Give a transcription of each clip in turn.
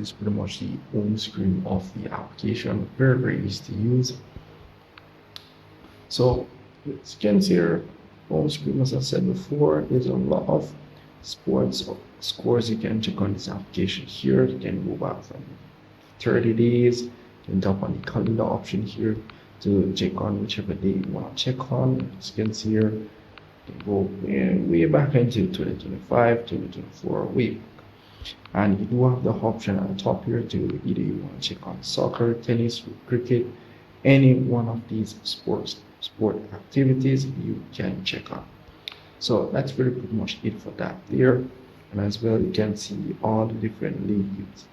is pretty much the home screen of the application. Very easy to use. So as you can see here, home screen, as I said before, there's a lot of sports scores you can check on this application here. You can go back from 30 days. You can tap on the calendar option here to check on whichever day you want to check on. As you can see here, you can go way back into 2025, 2024, way back. And you do have the option at the top here to either you want to check on soccer, tennis, cricket, any one of these sport activities you can check on. So that's pretty much it for that there. And as well, you can see all the different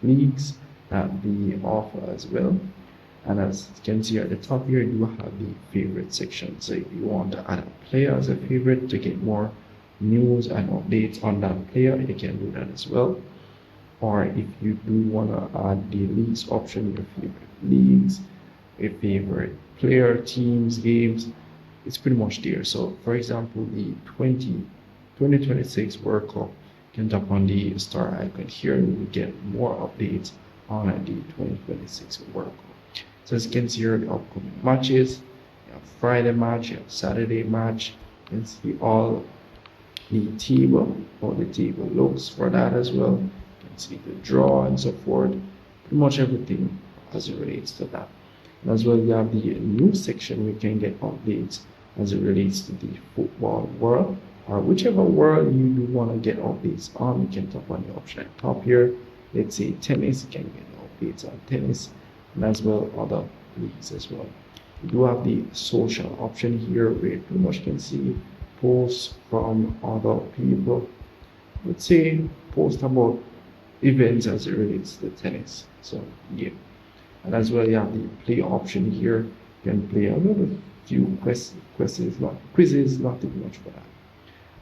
leagues that we offer as well. And as you can see at the top here, you have the favorite section. So if you want to add a player as a favorite to get more news and updates on that player, you can do that as well. Or if you do want to add the leagues option, your favorite leagues, your favorite player, teams, games, it's pretty much there. So for example, the 2026 World Cup, you can tap on the star icon here and you get more updates on the 2026 World Cup. So as you can see here, the upcoming matches, you have Friday match, you have Saturday match, you can see all the table, how the table looks for that as well. You can see the draw and so forth, pretty much everything as it relates to that. And as well, you have the news section, we can get updates as it relates to the football world, or whichever world you do want to get updates on. You can tap on the option at the top here. Let's say tennis, you can get updates on tennis, and as well other leagues as well. You do have the social option here where you pretty much can see posts from other people. Let's say post about events as it relates to tennis. So yeah. And as well, you have the play option here. You can play a little few quizzes, nothing much for that.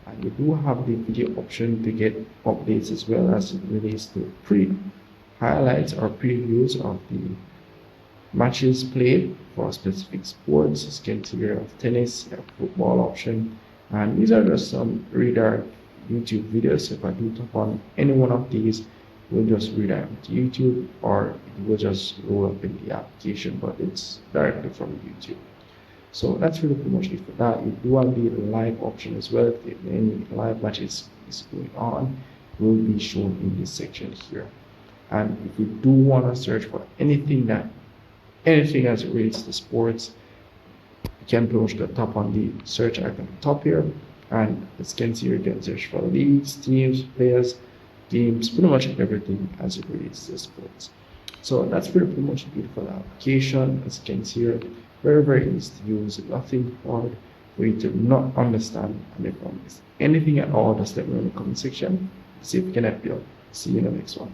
And you do have the video option to get updates as well as it relates to highlights or previews of the matches played for specific sports. As you can see here, you have tennis, you have football option, and these are just some redirect YouTube videos. If I do tap on any one of these, we'll just redirect to YouTube, or it will just roll up in the application, but it's directly from YouTube. So that's really pretty much it for that. You do have the live option as well. If any live matches is going on, will be shown in this section here. And if you do want to search for anything as it relates to sports, you can pretty much tap on the search icon at the top here, and as you can see, you can search for leagues, teams, players, games, pretty much everything as it relates to sports. So that's pretty much it for the application. As you can see here, very easy to use, nothing hard for you to not understand. And if I miss anything at all, just let me know in the comment section. See if we can help you out. See you in the next one.